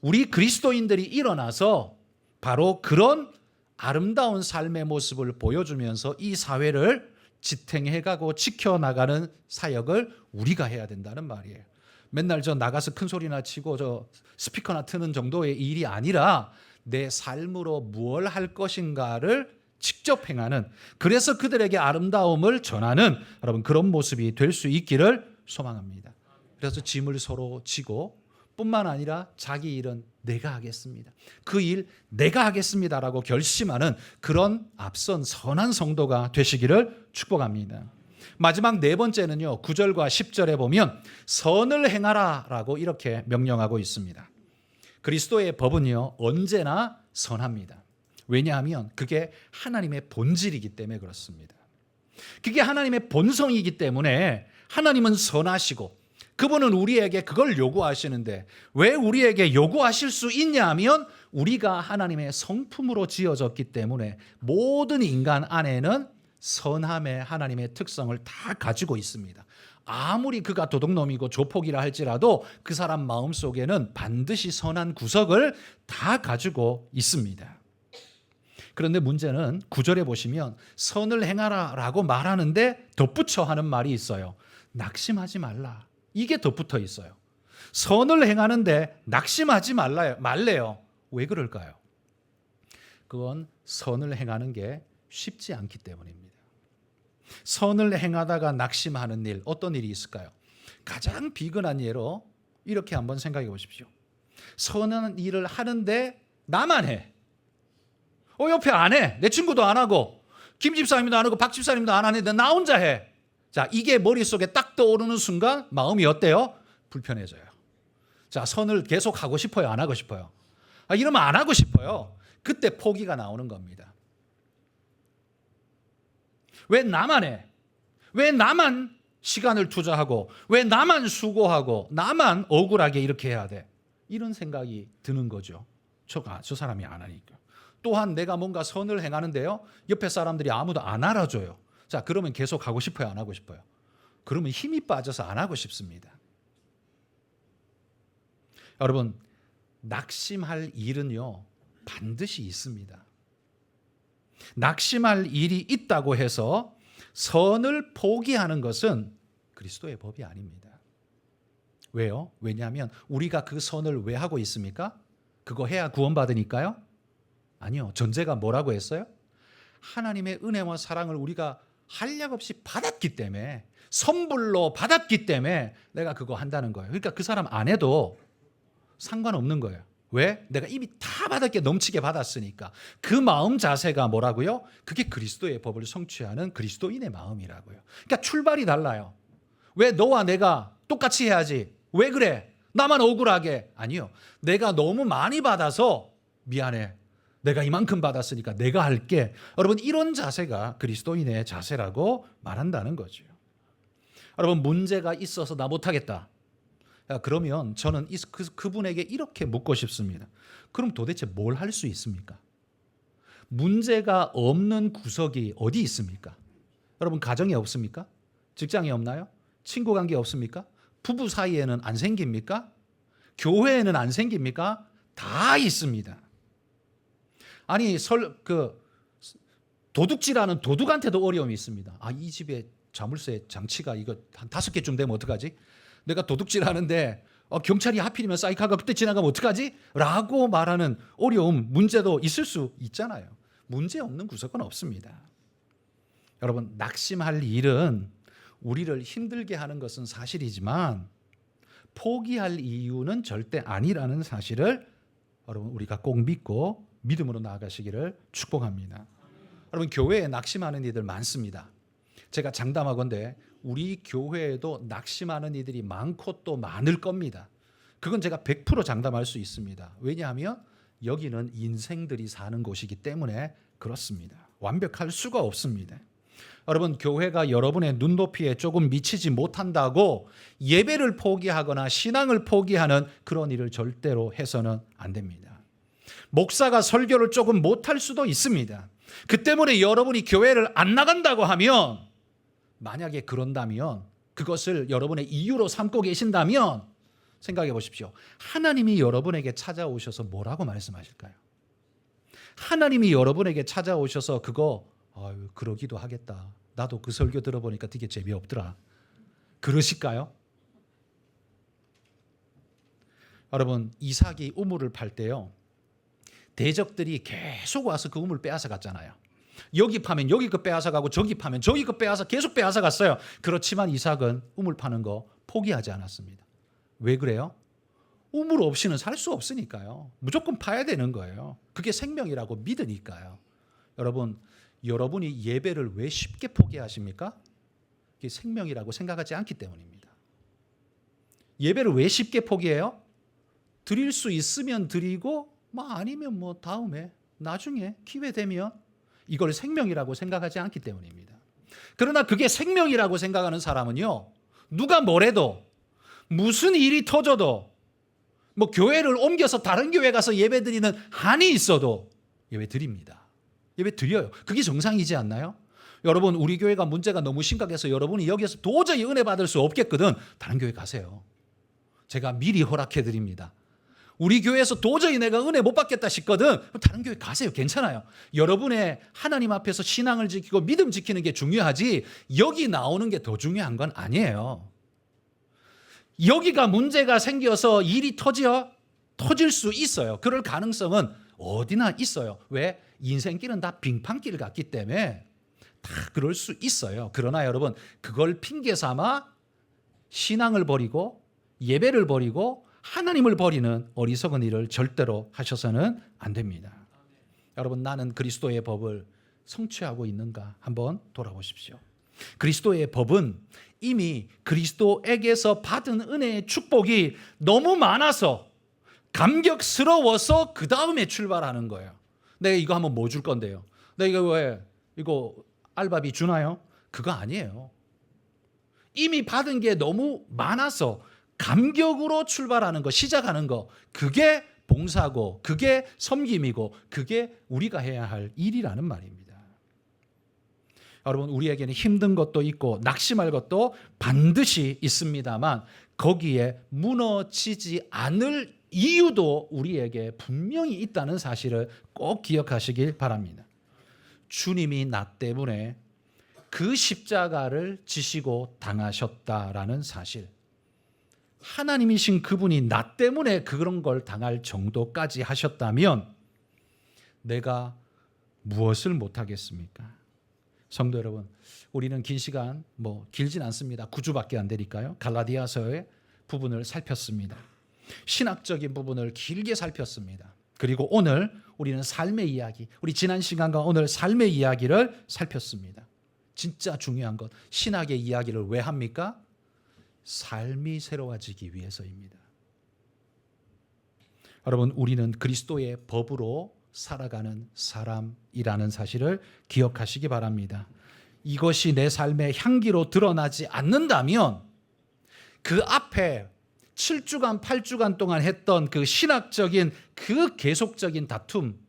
우리 그리스도인들이 일어나서 바로 그런 아름다운 삶의 모습을 보여주면서 이 사회를 지탱해가고 지켜나가는 사역을 우리가 해야 된다는 말이에요. 맨날 저 나가서 큰 소리나 치고 저 스피커나 트는 정도의 일이 아니라 내 삶으로 무엇을 할 것인가를 직접 행하는, 그래서 그들에게 아름다움을 전하는 여러분 그런 모습이 될 수 있기를 소망합니다. 그래서 짐을 서로 지고 뿐만 아니라 자기 일은 내가 하겠습니다. 그 일 내가 하겠습니다라고 결심하는 그런 앞선 선한 성도가 되시기를 축복합니다. 마지막 네 번째는요, 9절과 10절에 보면 선을 행하라라고 이렇게 명령하고 있습니다. 그리스도의 법은요, 언제나 선합니다. 왜냐하면 그게 하나님의 본질이기 때문에 그렇습니다. 그게 하나님의 본성이기 때문에 하나님은 선하시고 그분은 우리에게 그걸 요구하시는데 왜 우리에게 요구하실 수 있냐 하면 우리가 하나님의 성품으로 지어졌기 때문에 모든 인간 안에는 선함의 하나님의 특성을 다 가지고 있습니다. 아무리 그가 도둑놈이고 조폭이라 할지라도 그 사람 마음속에는 반드시 선한 구석을 다 가지고 있습니다. 그런데 문제는 9절에 보시면 선을 행하라 라고 말하는데 덧붙여 하는 말이 있어요. 낙심하지 말라. 이게 덧붙어 있어요. 선을 행하는데 낙심하지 말래요. 왜 그럴까요? 그건 선을 행하는 게 쉽지 않기 때문입니다. 선을 행하다가 낙심하는 일, 어떤 일이 있을까요? 가장 비근한 예로 이렇게 한번 생각해 보십시오. 선한 일을 하는데 나만 해. 옆에 안 해. 내 친구도 안 하고 김 집사님도 안 하고 박 집사님도 안 하는데 나 혼자 해. 자, 이게 머릿속에 딱 떠오르는 순간 마음이 어때요? 불편해져요. 자, 선을 계속 하고 싶어요? 안 하고 싶어요? 이러면 안 하고 싶어요. 그때 포기가 나오는 겁니다. 왜 나만 해? 왜 나만 시간을 투자하고 왜 나만 수고하고 나만 억울하게 이렇게 해야 돼? 이런 생각이 드는 거죠. 저 사람이 안 하니까. 또한 내가 뭔가 선을 행하는데요, 옆에 사람들이 아무도 안 알아줘요. 자, 그러면 계속 하고 싶어요? 안 하고 싶어요? 그러면 힘이 빠져서 안 하고 싶습니다. 여러분, 낙심할 일은요, 반드시 있습니다. 낙심할 일이 있다고 해서 선을 포기하는 것은 그리스도의 법이 아닙니다. 왜요? 왜냐하면 우리가 그 선을 왜 하고 있습니까? 그거 해야 구원받으니까요? 아니요. 전제가 뭐라고 했어요? 하나님의 은혜와 사랑을 우리가 한량없이 받았기 때문에, 선불로 받았기 때문에 내가 그거 한다는 거예요. 그러니까 그 사람 안 해도 상관없는 거예요. 왜? 내가 이미 다 받았게 넘치게 받았으니까. 그 마음 자세가 뭐라고요? 그게 그리스도의 법을 성취하는 그리스도인의 마음이라고요. 그러니까 출발이 달라요. 왜 너와 내가 똑같이 해야지? 왜 그래? 나만 억울하게? 아니요. 내가 너무 많이 받아서 미안해. 내가 이만큼 받았으니까 내가 할게. 여러분, 이런 자세가 그리스도인의 자세라고 말한다는 거죠. 여러분, 문제가 있어서 나 못하겠다. 그러면 저는 그분에게 이렇게 묻고 싶습니다. 그럼 도대체 뭘 할 수 있습니까? 문제가 없는 구석이 어디 있습니까? 여러분 가정에 없습니까? 직장에 없나요? 친구 관계 없습니까? 부부 사이에는 안 생깁니까? 교회에는 안 생깁니까? 다 있습니다. 아니 도둑질하는 도둑한테도 어려움이 있습니다. 이 집에 자물쇠 장치가 이거 한 5개쯤 되면 어떡하지? 내가 도둑질하는데 경찰이 하필이면 사이카가 그때 지나가면 어떡하지? 라고 말하는 어려움, 문제도 있을 수 있잖아요. 문제 없는 구석은 없습니다. 여러분, 낙심할 일은 우리를 힘들게 하는 것은 사실이지만 포기할 이유는 절대 아니라는 사실을 여러분 우리가 꼭 믿고 믿음으로 나아가시기를 축복합니다. 여러분, 교회에 낙심하는 이들 많습니다. 제가 장담하건대 우리 교회에도 낙심하는 이들이 많고 또 많을 겁니다. 그건 제가 100% 장담할 수 있습니다. 왜냐하면 여기는 인생들이 사는 곳이기 때문에 그렇습니다. 완벽할 수가 없습니다. 여러분, 교회가 여러분의 눈높이에 조금 미치지 못한다고 예배를 포기하거나 신앙을 포기하는 그런 일을 절대로 해서는 안 됩니다. 목사가 설교를 조금 못할 수도 있습니다. 그 때문에 여러분이 교회를 안 나간다고 하면, 만약에 그런다면, 그것을 여러분의 이유로 삼고 계신다면 생각해 보십시오. 하나님이 여러분에게 찾아오셔서 뭐라고 말씀하실까요? 하나님이 여러분에게 찾아오셔서 그러기도 하겠다. 나도 그 설교 들어보니까 되게 재미없더라. 그러실까요? 여러분, 이삭이 우물을 팔 때요, 대적들이 계속 와서 그 우물 빼앗아 갔잖아요. 여기 파면 여기 거 빼앗아 가고 저기 파면 저기 거 빼앗아 계속 빼앗아 갔어요. 그렇지만 이삭은 우물 파는 거 포기하지 않았습니다. 왜 그래요? 우물 없이는 살 수 없으니까요. 무조건 파야 되는 거예요. 그게 생명이라고 믿으니까요. 여러분, 여러분이 예배를 왜 쉽게 포기하십니까? 그게 생명이라고 생각하지 않기 때문입니다. 예배를 왜 쉽게 포기해요? 드릴 수 있으면 드리고 아니면 다음에 나중에 기회 되면, 이걸 생명이라고 생각하지 않기 때문입니다. 그러나 그게 생명이라고 생각하는 사람은요, 누가 뭐래도 무슨 일이 터져도 교회를 옮겨서 다른 교회 가서 예배 드리는 한이 있어도 예배 드립니다. 예배 드려요. 그게 정상이지 않나요? 여러분, 우리 교회가 문제가 너무 심각해서 여러분이 여기서 도저히 은혜 받을 수 없겠거든, 다른 교회 가세요. 제가 미리 허락해 드립니다. 우리 교회에서 도저히 내가 은혜 못 받겠다 싶거든, 다른 교회 가세요. 괜찮아요. 여러분의 하나님 앞에서 신앙을 지키고 믿음 지키는 게 중요하지, 여기 나오는 게 더 중요한 건 아니에요. 여기가 문제가 생겨서 일이 터질 수 있어요. 그럴 가능성은 어디나 있어요. 왜? 인생길은 다 빙판길 같기 때문에 다 그럴 수 있어요. 그러나 여러분, 그걸 핑계 삼아 신앙을 버리고 예배를 버리고 하나님을 버리는 어리석은 일을 절대로 하셔서는 안 됩니다. 여러분, 나는 그리스도의 법을 성취하고 있는가 한번 돌아보십시오. 그리스도의 법은 이미 그리스도에게서 받은 은혜의 축복이 너무 많아서 감격스러워서 그 다음에 출발하는 거예요. 내가 이거 하면 뭐 줄 건데요? 내가 이거 알바비 주나요? 그거 아니에요. 이미 받은 게 너무 많아서 감격으로 출발하는 거, 시작하는 거, 그게 봉사고, 그게 섬김이고, 그게 우리가 해야 할 일이라는 말입니다. 여러분, 우리에게는 힘든 것도 있고 낙심할 것도 반드시 있습니다만, 거기에 무너지지 않을 이유도 우리에게 분명히 있다는 사실을 꼭 기억하시길 바랍니다. 주님이 나 때문에 그 십자가를 지시고 당하셨다라는 사실, 하나님이신 그분이 나 때문에 그런 걸 당할 정도까지 하셨다면 내가 무엇을 못하겠습니까? 성도 여러분, 우리는 긴 시간 길진 않습니다. 9주밖에 안 되니까요. 갈라디아서의 부분을 살폈습니다. 신학적인 부분을 길게 살폈습니다. 그리고 오늘 우리는 삶의 이야기, 우리 지난 시간과 오늘 삶의 이야기를 살폈습니다. 진짜 중요한 것, 신학의 이야기를 왜 합니까? 삶이 새로워지기 위해서입니다. 여러분, 우리는 그리스도의 법으로 살아가는 사람이라는 사실을 기억하시기 바랍니다. 이것이 내 삶의 향기로 드러나지 않는다면 그 앞에 7주간 8주간 동안 했던 그 신학적인 그 계속적인 다툼,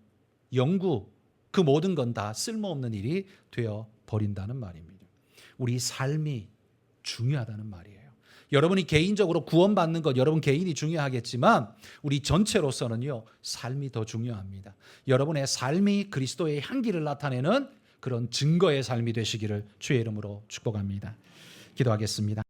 연구, 그 모든 건 다 쓸모없는 일이 되어 버린다는 말입니다. 우리 삶이 중요하다는 말이에요. 여러분이 개인적으로 구원받는 것 여러분 개인이 중요하겠지만 우리 전체로서는요, 삶이 더 중요합니다. 여러분의 삶이 그리스도의 향기를 나타내는 그런 증거의 삶이 되시기를 주의 이름으로 축복합니다. 기도하겠습니다.